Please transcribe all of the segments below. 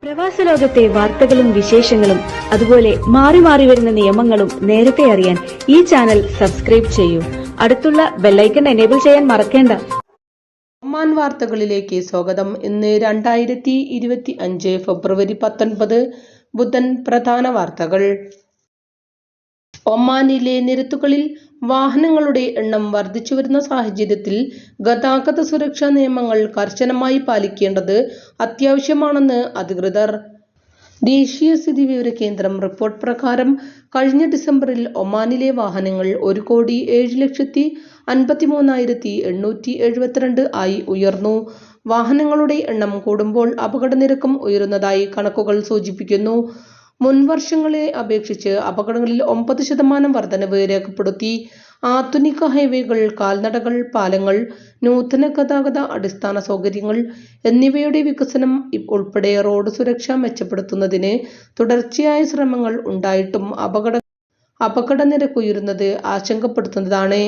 പ്രവാസ ലോകത്തെ വാർത്തകളും വിശേഷങ്ങളും അതുപോലെ മാറി മാറി വരുന്ന നിയമങ്ങളും നേരത്തെ അറിയാൻ ഈ ചാനൽ സബ്സ്ക്രൈബ് ചെയ്യൂ. അടുത്തുള്ള ബെല്ലൈക്കൺ എനേബിൾ ചെയ്യാൻ മറക്കേണ്ട. ഒമാൻ വാർത്തകളിലേക്ക് സ്വാഗതം. ഇന്ന് 2025 ഫെബ്രുവരി 19 ബുധൻ. പ്രധാന വാർത്തകൾ. ഒമാനിലെ നിരത്തുകളിൽ വാഹനങ്ങളുടെ എണ്ണം വർദ്ധിച്ചുവരുന്ന സാഹചര്യത്തിൽ ഗതാഗത സുരക്ഷാ നിയമങ്ങൾ കർശനമായി പാലിക്കേണ്ടത് അത്യാവശ്യമാണെന്ന് അധികൃതർ. ദേശീയ സ്ഥിതിവിവര കേന്ദ്രം റിപ്പോർട്ട് പ്രകാരം കഴിഞ്ഞ ഡിസംബറിൽ ഒമാനിലെ വാഹനങ്ങൾ 1,07,53,872 ആയി ഉയർന്നു. വാഹനങ്ങളുടെ എണ്ണം കൂടുമ്പോൾ അപകടനിരക്കും ഉയരുന്നതായി കണക്കുകൾ സൂചിപ്പിക്കുന്നു. മുൻവർഷങ്ങളെ അപേക്ഷിച്ച് അപകടങ്ങളിൽ 9% വർധനവ് രേഖപ്പെടുത്തി. ആധുനിക ഹൈവേകൾ, കാൽനടകൾ, പാലങ്ങൾ, നൂതന ഗതാഗത അടിസ്ഥാന സൗകര്യങ്ങൾ എന്നിവയുടെ വികസനം ഉൾപ്പെടെ റോഡ് സുരക്ഷ മെച്ചപ്പെടുത്തുന്നതിന് തുടർച്ചയായ ശ്രമങ്ങൾ ഉണ്ടായിട്ടും അപകടനിരക്കുയരുന്നത് ആശങ്കപ്പെടുത്തുന്നതാണ്.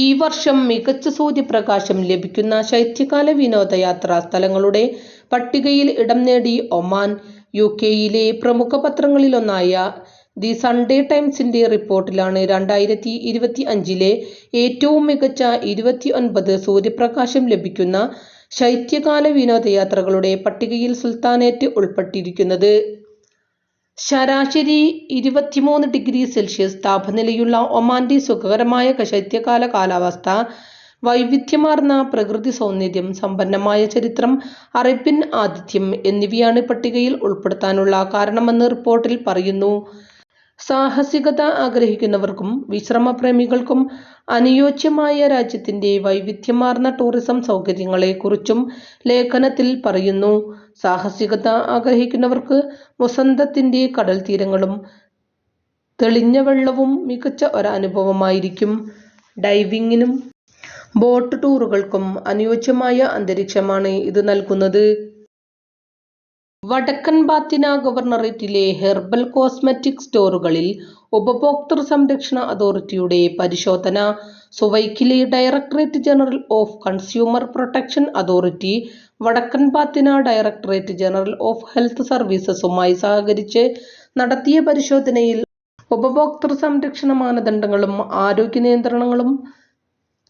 ഈ വർഷം മികച്ച സൂര്യപ്രകാശം ലഭിക്കുന്ന ശൈത്യകാല വിനോദയാത്രാ സ്ഥലങ്ങളുടെ പട്ടികയിൽ ഇടം നേടി ഒമാൻ. യുകെയിലെ പ്രമുഖ പത്രങ്ങളിലൊന്നായ ദി സൺഡേ ടൈംസിന്റെ റിപ്പോർട്ടിലാണ് 2025 ഏറ്റവും മികച്ച 29 സൂര്യപ്രകാശം ലഭിക്കുന്ന ശൈത്യകാല വിനോദയാത്രകളുടെ പട്ടികയിൽ സുൽത്താനേറ്റ് ഉൾപ്പെട്ടിരിക്കുന്നത്. ശരാശരി 23°C താപനിലയുള്ള ഒമാന്റെ സുഖകരമായ ശൈത്യകാല കാലാവസ്ഥ, വൈവിധ്യമാർന്ന പ്രകൃതി സൗന്ദര്യം, സമ്പന്നമായ ചരിത്രം, അറേബ്യൻ ആതിഥ്യം എന്നിവയാണ് പട്ടികയിൽ ഉൾപ്പെടുത്താനുള്ള കാരണമെന്ന് റിപ്പോർട്ടിൽ പറയുന്നു. സാഹസികത ആഗ്രഹിക്കുന്നവർക്കും വിശ്രമപ്രേമികൾക്കും അനുയോജ്യമായ രാജ്യത്തിന്റെ വൈവിധ്യമാർന്ന ടൂറിസം സൗകര്യങ്ങളെ കുറിച്ചും ലേഖനത്തിൽ പറയുന്നു. സാഹസികത ആഗ്രഹിക്കുന്നവർക്ക് മുസന്തത്തിന്റെ കടൽ തീരങ്ങളും തെളിഞ്ഞ വെള്ളവും മികച്ച ഒരനുഭവമായിരിക്കും. ഡൈവിംഗിനും ബോട്ട് ടൂറുകൾക്കും അനുയോജ്യമായ അന്തരീക്ഷമാണ് ഇത് നൽകുന്നത്. വടക്കൻ ബാത്തിന ഗവർണറേറ്റിലെ ഹെർബൽ കോസ്മെറ്റിക് സ്റ്റോറുകളിൽ ഉപഭോക്തൃ സംരക്ഷണ അതോറിറ്റിയുടെ പരിശോധന. സുവൈക്കിലെ directorate general of consumer protection authority വടക്കൻ Batinah directorate general of health സർവീസസുമായി സഹകരിച്ച് നടത്തിയ പരിശോധനയിൽ ഉപഭോക്തൃ സംരക്ഷണ മാനദണ്ഡങ്ങളും ആരോഗ്യ നിയന്ത്രണങ്ങളും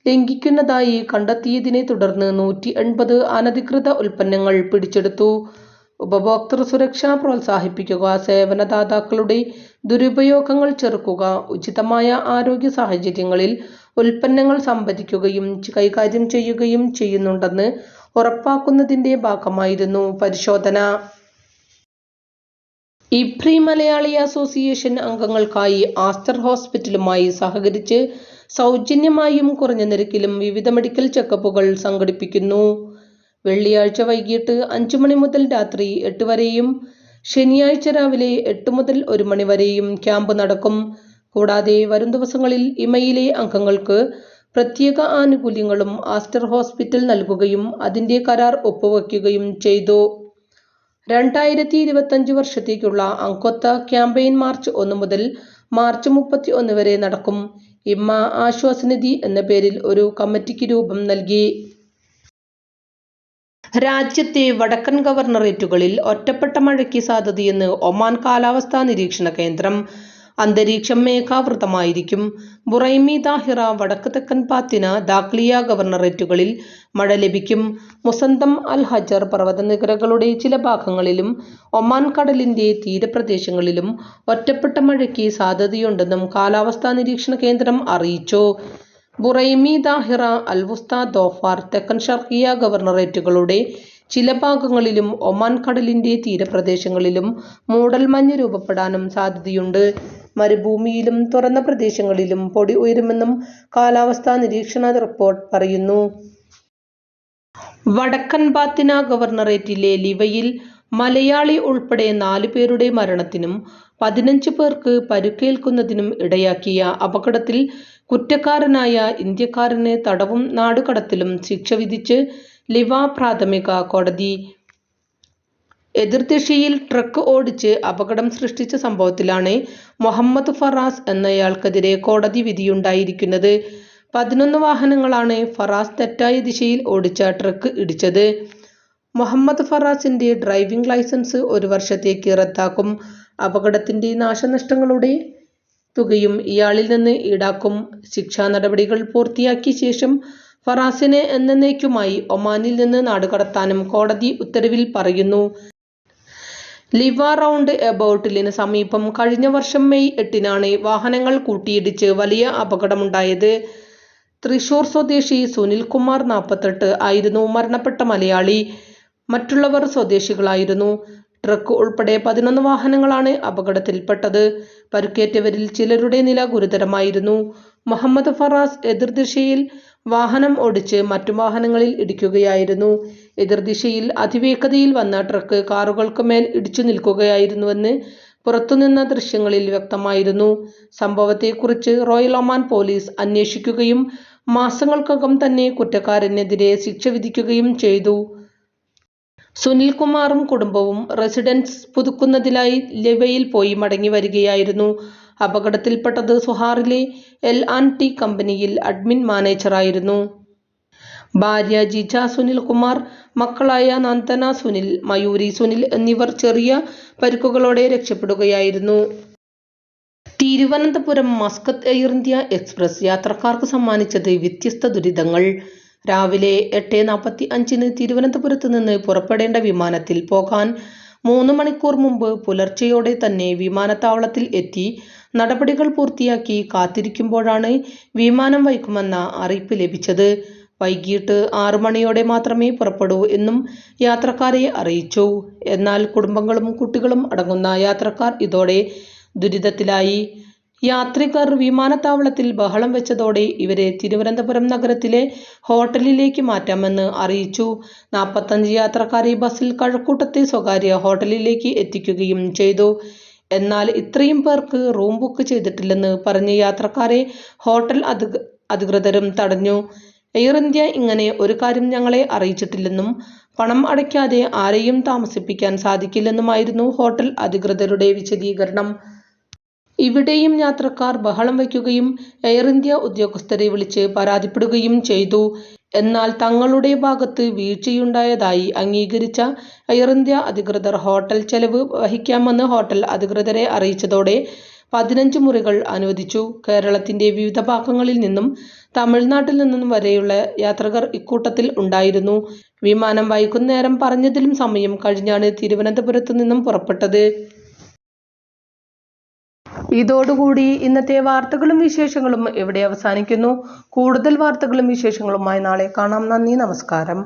ലംഘിക്കുന്നതായി കണ്ടെത്തിയതിനെ തുടർന്ന് 180 അനധികൃത ഉൽപ്പന്നങ്ങൾ പിടിച്ചെടുത്തു. ഉപഭോക്തൃ സുരക്ഷ പ്രോത്സാഹിപ്പിക്കുക, സേവനദാതാക്കളുടെ ദുരുപയോഗങ്ങൾ ചെറുക്കുക, ഉചിതമായ ആരോഗ്യ സാഹചര്യങ്ങളിൽ ഉൽപ്പന്നങ്ങൾ സംഭരിക്കുകയും കൈകാര്യം ചെയ്യുകയും ചെയ്യുന്നുണ്ടെന്ന് ഉറപ്പാക്കുന്നതിന്റെ ഭാഗമായിരുന്നു പരിശോധന. ഇബ്രി മലയാളി അസോസിയേഷൻ അംഗങ്ങൾക്കായി ആസ്റ്റർ ഹോസ്പിറ്റലുമായി സഹകരിച്ച് സൗജന്യമായും കുറഞ്ഞ നിരക്കിലും വിവിധ മെഡിക്കൽ ചെക്കപ്പുകൾ സംഘടിപ്പിക്കുന്നു. വെള്ളിയാഴ്ച വൈകിട്ട് 5 മണി മുതൽ രാത്രി 8 വരെയും ശനിയാഴ്ച രാവിലെ 8 മുതൽ 1 മണി വരെയും ക്യാമ്പ് നടക്കും. കൂടാതെ വരും ദിവസങ്ങളിൽ ഇമയിലെ അംഗങ്ങൾക്ക് പ്രത്യേക ആനുകൂല്യങ്ങളും ആസ്റ്റർ ഹോസ്പിറ്റൽ നൽകുകയും അതിന്റെ കരാർ ഒപ്പുവയ്ക്കുകയും ചെയ്തു. 2025 വർഷത്തേക്കുള്ള അംഗത്വ ക്യാമ്പയിൻ മാർച്ച് 1 മുതൽ മാർച്ച് 31 വരെ നടക്കും. ഇമ്മ ആശ്വാസനിധി എന്ന പേരിൽ ഒരു കമ്മിറ്റിക്ക് രൂപം നൽകി. രാജ്യത്തെ വടക്കൻ ഗവർണറേറ്റുകളിൽ ഒറ്റപ്പെട്ട മഴയ്ക്ക് സാധ്യതയെന്ന് ഒമാൻ കാലാവസ്ഥാ നിരീക്ഷണ കേന്ദ്രം. അന്തരീക്ഷം മേഘാവൃതമായിരിക്കും. ബുറൈമി, ദാഹിറ, വടക്ക് തെക്കൻ ബാത്തിന, ദാഖ്ലിയ ഗവർണറേറ്റുകളിൽ മഴ ലഭിക്കും. മുസന്തം, അൽ ഹജർ പർവ്വതനിരകളുടെ ചില ഭാഗങ്ങളിലും ഒമാൻ കടലിന്റെ തീരപ്രദേശങ്ങളിലും ഒറ്റപ്പെട്ട മഴയ്ക്ക് സാധ്യതയുണ്ടെന്നും കാലാവസ്ഥാ നിരീക്ഷണ കേന്ദ്രം അറിയിച്ചു. Buraimi, Dhahira, Al Wusta, Dhofar, തെക്കൻ ഷർഖിയ ഗവർണറേറ്റുകളുടെ ചില ഭാഗങ്ങളിലും ഒമാൻ കടലിന്റെ തീരപ്രദേശങ്ങളിലും മൂടൽമഞ്ഞ് രൂപപ്പെടാനും സാധ്യതയുണ്ട്. മരുഭൂമിയിലും തുറന്ന പ്രദേശങ്ങളിലും പൊടി ഉയരുമെന്നും കാലാവസ്ഥാ നിരീക്ഷണ റിപ്പോർട്ട് പറയുന്നു. വടക്കൻ ബാത്തിന ഗവർണറേറ്റിലെ ലിവയിൽ മലയാളി ഉൾപ്പെടെ 4 പേരുടെ മരണത്തിനും 15 പേർക്ക് പരുക്കേൽക്കുന്നതിനും ഇടയാക്കിയ അപകടത്തിൽ കുറ്റക്കാരനായ ഇന്ത്യക്കാരന് തടവും നാടുകടത്തലും ശിക്ഷ വിധിച്ച് ലിവ പ്രാഥമിക കോടതി. എതിർദിശയിൽ ട്രക്ക് ഓടിച്ച് അപകടം സൃഷ്ടിച്ച സംഭവത്തിലാണ് മുഹമ്മദ് ഫറാസ് എന്നയാൾക്കെതിരെ കോടതി വിധിയുണ്ടായിരിക്കുന്നത്. 11 വാഹനങ്ങളാണ് ഫറാസ് തെറ്റായ ദിശയിൽ ഓടിച്ച ട്രക്ക് ഇടിച്ചത്. മുഹമ്മദ് ഫറാസിന്റെ ഡ്രൈവിംഗ് ലൈസൻസ് 1 വർഷത്തേക്ക് റദ്ദാക്കും. അപകടത്തിന്റെ നാശനഷ്ടങ്ങളുടെ തുകയും ഇയാളിൽ നിന്ന് ഈടാക്കും. ശിക്ഷാ നടപടികൾ പൂർത്തിയാക്കിയ ശേഷം ഫറാസിനെ എന്നേക്കുമായി ഒമാനിൽ നിന്ന് നാടുകടത്താനും കോടതി ഉത്തരവിൽ പറയുന്നു. ലിവ റൗണ്ട് എബൌട്ടിലിന് സമീപം കഴിഞ്ഞ വർഷം മെയ് 8-നാണ് വാഹനങ്ങൾ കൂട്ടിയിടിച്ച് വലിയ അപകടമുണ്ടായത്. തൃശൂർ സ്വദേശി സുനിൽകുമാർ 48 ആയിരുന്നു മരണപ്പെട്ട മലയാളി. മറ്റുള്ളവർ സ്വദേശികളായിരുന്നു. ട്രക്ക് ഉൾപ്പെടെ 11 വാഹനങ്ങളാണ് അപകടത്തിൽപ്പെട്ടത്. പരുക്കേറ്റവരിൽ ചിലരുടെ നില ഗുരുതരമായിരുന്നു. മുഹമ്മദ് ഫറാസ് എതിർദിശയിൽ വാഹനം ഓടിച്ച് മറ്റു വാഹനങ്ങളിൽ ഇടിക്കുകയായിരുന്നു. എതിർദിശയിൽ അതിവേഗതയിൽ വന്ന ട്രക്ക് കാറുകൾക്ക് മേൽ ഇടിച്ചു നിൽക്കുകയായിരുന്നുവെന്ന് പുറത്തുനിന്ന ദൃശ്യങ്ങളിൽ വ്യക്തമായിരുന്നു. സംഭവത്തെക്കുറിച്ച് റോയൽ ഒമാൻ പോലീസ് അന്വേഷിക്കുകയും മാസങ്ങൾക്കകം തന്നെ കുറ്റക്കാരനെതിരെ ശിക്ഷ വിധിക്കുകയും ചെയ്തു. സുനിൽകുമാറും കുടുംബവും റെസിഡൻസ് പുതുക്കുന്നതിനായി ലിവയിൽ പോയി മടങ്ങി വരികയായിരുന്നു. അപകടത്തിൽപ്പെട്ടത് സുഹാറിലെ L&T കമ്പനിയിൽ അഡ്മിൻ മാനേജറായിരുന്നു. ഭാര്യ ജിജ സുനിൽകുമാർ, മക്കളായ നന്ദന സുനിൽ, മയൂരി സുനിൽ എന്നിവർ ചെറിയ പരിക്കുകളോടെ രക്ഷപ്പെടുകയായിരുന്നു. Thiruvananthapuram Muscat air India express യാത്രക്കാർക്ക് സമ്മാനിച്ചത് വ്യത്യസ്ത ദുരിതങ്ങൾ. രാവിലെ 8:45-ന് തിരുവനന്തപുരത്ത് നിന്ന് പുറപ്പെടേണ്ട വിമാനത്തിൽ പോകാൻ 3 മണിക്കൂർ മുമ്പ് പുലർച്ചെയോടെ തന്നെ വിമാനത്താവളത്തിൽ എത്തി നടപടികൾ പൂർത്തിയാക്കി കാത്തിരിക്കുമ്പോഴാണ് വിമാനം വൈകുമെന്ന അറിയിപ്പ് ലഭിച്ചത്. വൈകിട്ട് 6 മണിയോടെ മാത്രമേ പുറപ്പെടൂ എന്നും യാത്രക്കാരെ അറിയിച്ചു. എന്നാൽ കുടുംബങ്ങളും കുട്ടികളും അടങ്ങുന്ന യാത്രക്കാർ ഇതോടെ ദുരിതത്തിലായി. യാത്രികർ വിമാനത്താവളത്തിൽ ബഹളം വെച്ചതോടെ ഇവരെ തിരുവനന്തപുരം നഗരത്തിലെ ഹോട്ടലിലേക്ക് മാറ്റാമെന്ന് അറിയിച്ചു. 45 യാത്രക്കാരെ ബസ്സിൽ കഴക്കൂട്ടത്തെ സ്വകാര്യ ഹോട്ടലിലേക്ക് എത്തിക്കുകയും ചെയ്തു. എന്നാൽ ഇത്രയും പേർക്ക് റൂം ബുക്ക് ചെയ്തിട്ടില്ലെന്ന് പറഞ്ഞ് യാത്രക്കാരെ ഹോട്ടൽ അധികൃതരും തടഞ്ഞു. എയർ ഇന്ത്യ ഇങ്ങനെ ഒരു കാര്യം ഞങ്ങളെ അറിയിച്ചിട്ടില്ലെന്നും പണം അടയ്ക്കാതെ ആരെയും താമസിപ്പിക്കാൻ സാധിക്കില്ലെന്നുമായിരുന്നു ഹോട്ടൽ അധികൃതരുടെ വിശദീകരണം. ഇവിടെയും യാത്രക്കാർ ബഹളം വയ്ക്കുകയും എയർ ഇന്ത്യ ഉദ്യോഗസ്ഥരെ വിളിച്ച് പരാതിപ്പെടുകയും ചെയ്തു. എന്നാൽ തങ്ങളുടെ ഭാഗത്ത് വീഴ്ചയുണ്ടായതായി അംഗീകരിച്ച എയർ ഇന്ത്യ അധികൃതർ ഹോട്ടൽ ചെലവ് വഹിക്കാമെന്ന് ഹോട്ടൽ അധികൃതരെ അറിയിച്ചതോടെ 15 മുറികൾ അനുവദിച്ചു. കേരളത്തിന്റെ വിവിധ ഭാഗങ്ങളിൽ നിന്നും തമിഴ്നാട്ടിൽ നിന്നും വരെയുള്ള യാത്രികർ ഇക്കൂട്ടത്തിൽ ഉണ്ടായിരുന്നു. വിമാനം വൈകുന്നേരം പറഞ്ഞതിലും സമയം കഴിഞ്ഞാണ് തിരുവനന്തപുരത്ത് നിന്നും പുറപ്പെട്ടത്. ഇതോടുകൂടി ഇന്നത്തെ വാർത്തകളും വിശേഷങ്ങളും ഇവിടെ അവസാനിക്കുന്നു. കൂടുതൽ വാർത്തകളും വിശേഷങ്ങളുമായി നാളെ കാണാം. നന്ദി, നമസ്കാരം.